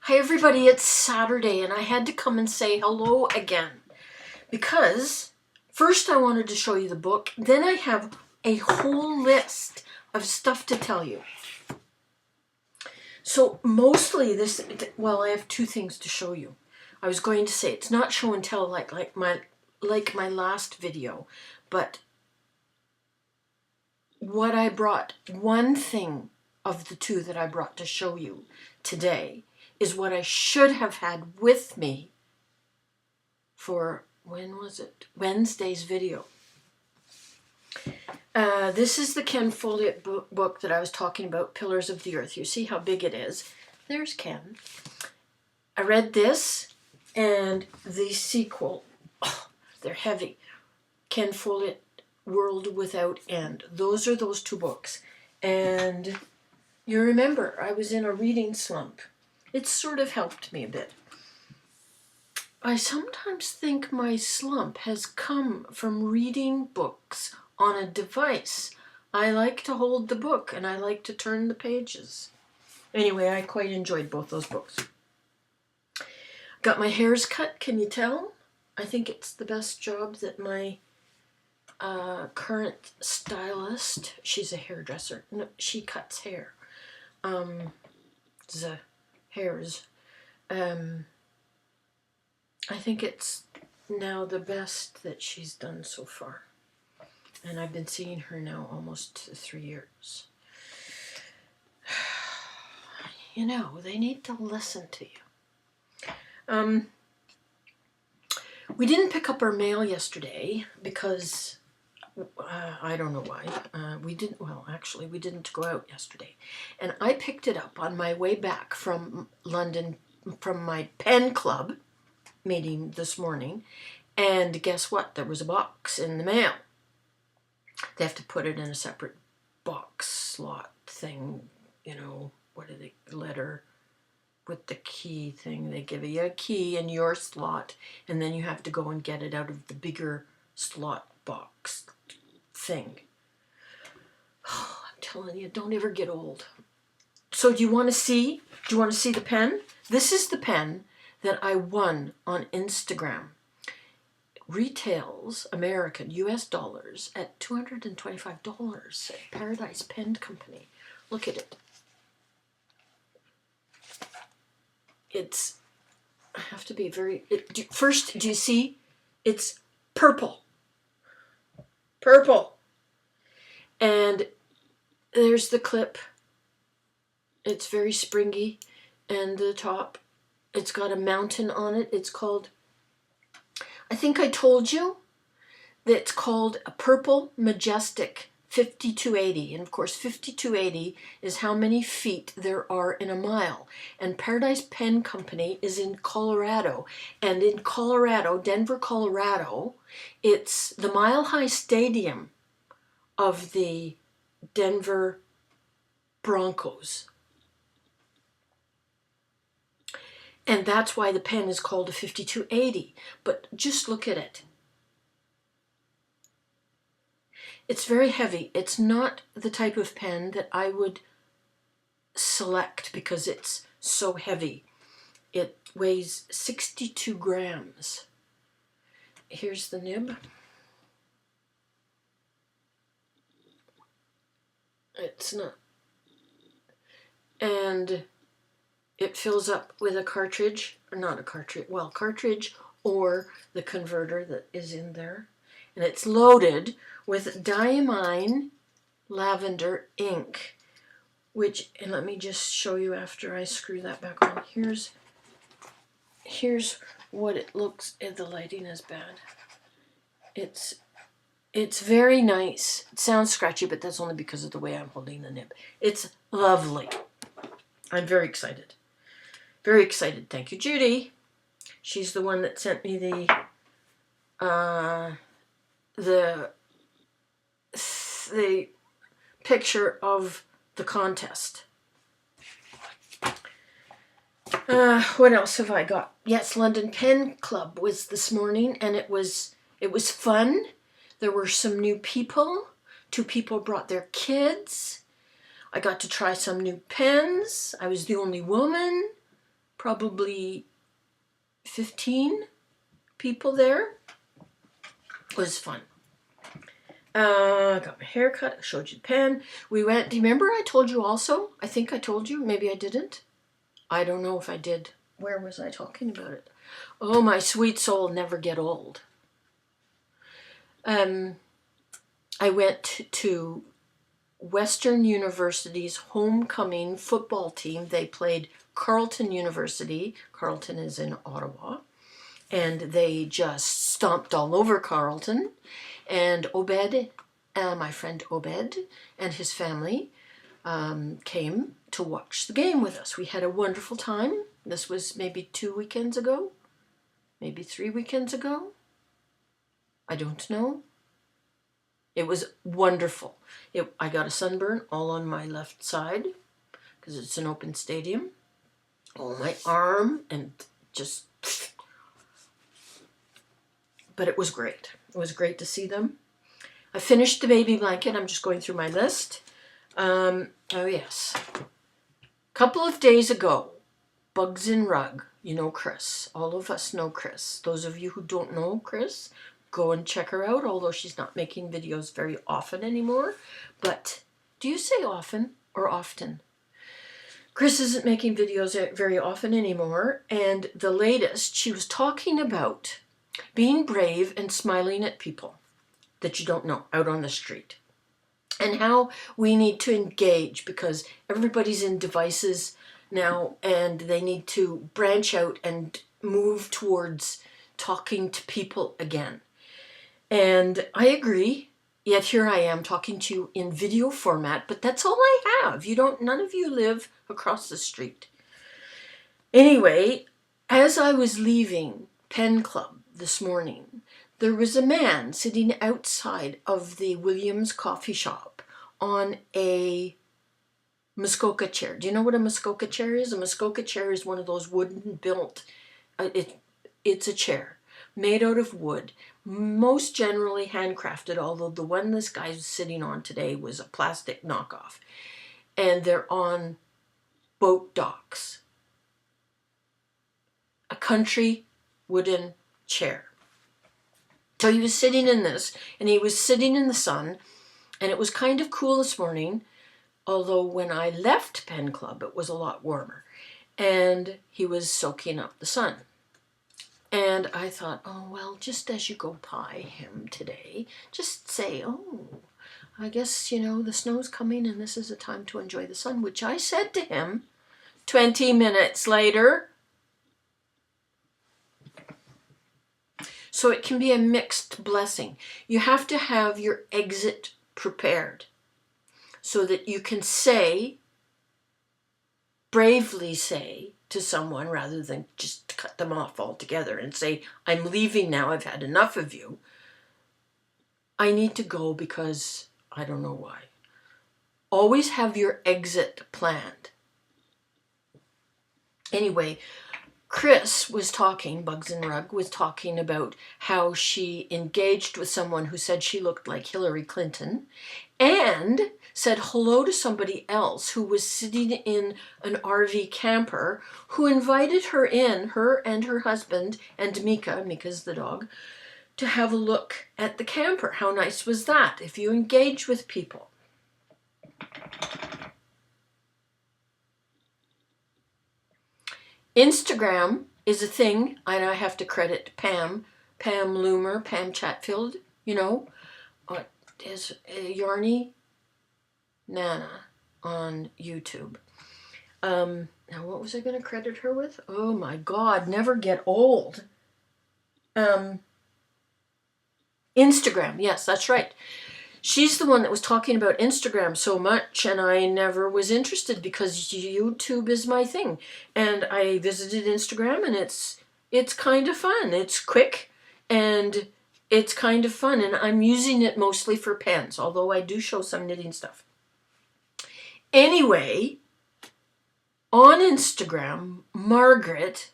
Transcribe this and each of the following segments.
Hi everybody, it's Saturday and I had to come and say hello again because first I wanted to show you the book, then I have a whole list of stuff to tell you. So mostly I have two things to show you. I was going to say it's not show and tell like my last video, but what I brought, one thing of the two that I brought to show you today is what I should have had with me for, when was it? Wednesday's video. This is the Ken Follett book that I was talking about, Pillars of the Earth. You see how big it is. There's Ken. I read this and the sequel. Oh, they're heavy. Ken Follett, World Without End. Those are those two books. And you remember, I was in a reading slump. It's sort of helped me a bit. I sometimes think my slump has come from reading books on a device. I like to hold the book and I like to turn the pages. Anyway, I quite enjoyed both those books. Got my hairs cut, can you tell? I think it's the best job that my current stylist, she's a hairdresser, no, she cuts hair. The hairs. I think it's now the best that she's done so far. And I've been seeing her now almost 3 years. You know, they need to listen to you. We didn't pick up our mail yesterday because I don't know why. We didn't go out yesterday. And I picked it up on my way back from London from my pen club meeting this morning. And guess what? There was a box in the mail. They have to put it in a separate box slot thing, you know, what are they, letter with the key thing. They give you a key in your slot and then you have to go and get it out of the bigger slot box thing. Oh, I'm telling you, don't ever get old. So do you want to see the pen? This is the pen that I won on Instagram. Retails American US dollars at $225 at Paradise Pen Company. Look at it. It's, I have to be very, first, do you see? It's purple. Purple. And there's the clip. It's very springy. And the top, it's got a mountain on it. It's called, I think I told you that it's called a Purple Majestic 5280. And of course, 5280 is how many feet there are in a mile. And Paradise Pen Company is in Colorado. And in Colorado, Denver, Colorado, it's the Mile High Stadium of the Denver Broncos. And that's why the pen is called a 5280. But just look at it. It's very heavy. It's not the type of pen that I would select because it's so heavy. It weighs 62 grams. Here's the nib. It's not. And it fills up with a cartridge, or not a cartridge, well, cartridge or the converter that is in there. And it's loaded with diamine lavender ink, which, and let me just show you after I screw that back on. Here's what it looks, the lighting is bad. It's very nice. It sounds scratchy, but that's only because of the way I'm holding the nib. It's lovely. I'm very excited. Very excited. Thank you, Judy. She's the one that sent me the picture of the contest. What else have I got? Yes, London Pen Club was this morning, and it was fun. There were some new people. 2 people brought their kids. I got to try some new pens. I was the only woman. probably 15 people there. It was fun. I got my hair cut. I showed you the pen. We went, do you remember I told you also? I think I told you. Maybe I didn't. I don't know if I did. Where was I talking about it? Oh, my sweet soul never get old. I went to Western University's homecoming football team. They played Carleton University. Carleton is in Ottawa. And they just stomped all over Carleton. And Obed, my friend Obed and his family came to watch the game with us. We had a wonderful time. This was maybe 2 weekends ago, maybe 3 weekends ago. I don't know. It was wonderful. I got a sunburn all on my left side because it's an open stadium. On my arm and just... But it was great. It was great to see them. I finished the baby blanket. I'm just going through my list. Oh, yes. A couple of days ago, Bugs in Rug, you know Chris. All of us know Chris. Those of you who don't know Chris, go and check her out, although she's not making videos very often anymore. But do you say often or often? Chris isn't making videos very often anymore. And the latest, she was talking about being brave and smiling at people that you don't know out on the street. And how we need to engage because everybody's in devices now and they need to branch out and move towards talking to people again. And I agree, yet here I am talking to you in video format, but that's all I have. None of you live across the street. Anyway, as I was leaving Pen Club this morning, there was a man sitting outside of the Williams coffee shop on a Muskoka chair. Do you know what a Muskoka chair is? A Muskoka chair is one of those wooden built, it's a chair made out of wood, most generally handcrafted, although the one this guy was sitting on today was a plastic knockoff. And they're on boat docks. A country wooden chair. So he was sitting in this, and he was sitting in the sun, and it was kind of cool this morning, although when I left Pen Club, it was a lot warmer, and he was soaking up the sun. And I thought, oh, well, just as you go by him today, just say, oh, I guess, the snow's coming, and this is a time to enjoy the sun, which I said to him 20 minutes later. So it can be a mixed blessing. You have to have your exit prepared so that you can bravely say to someone, rather than just cut them off altogether and say, I'm leaving now, I've had enough of you. I need to go because I don't know why. Always have your exit planned. Anyway, Chris was talking, Bugs and Rug was talking about how she engaged with someone who said she looked like Hillary Clinton and said hello to somebody else who was sitting in an RV camper who invited her in, her and her husband and Mika's the dog, to have a look at the camper. How nice was that? If you engage with people. Instagram is a thing, and I have to credit Pam Loomer, Pam Chatfield, is Yarny Nana on YouTube. Now what was I going to credit her with? Oh my God, never get old. Instagram, yes, that's right. She's the one that was talking about Instagram so much, and I never was interested because YouTube is my thing. And I visited Instagram, and it's kind of fun. It's quick, and it's kind of fun. And I'm using it mostly for pens, although I do show some knitting stuff. Anyway, on Instagram, Margaret,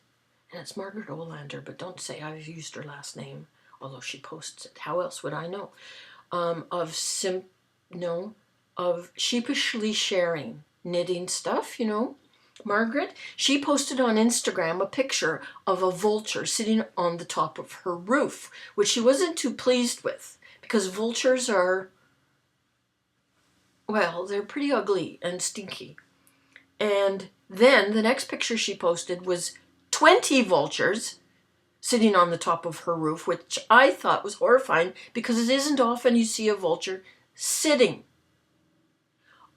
and it's Margaret Olander, but don't say I've used her last name, although she posts it. How else would I know? Of sheepishly sharing knitting stuff, Margaret, she posted on Instagram a picture of a vulture sitting on the top of her roof, which she wasn't too pleased with because vultures are, well, they're pretty ugly and stinky. And then the next picture she posted was 20 vultures sitting on the top of her roof, which I thought was horrifying because it isn't often you see a vulture sitting.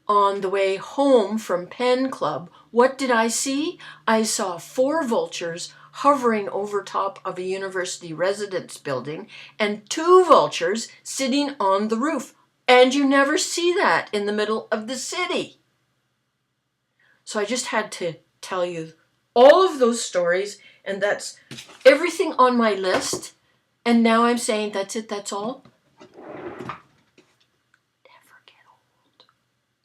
On the way home from Pen Club, what did I see? I saw 4 vultures hovering over top of a university residence building and 2 vultures sitting on the roof. And you never see that in the middle of the city. So I just had to tell you all of those stories, and that's everything on my list. And now I'm saying that's it, that's all.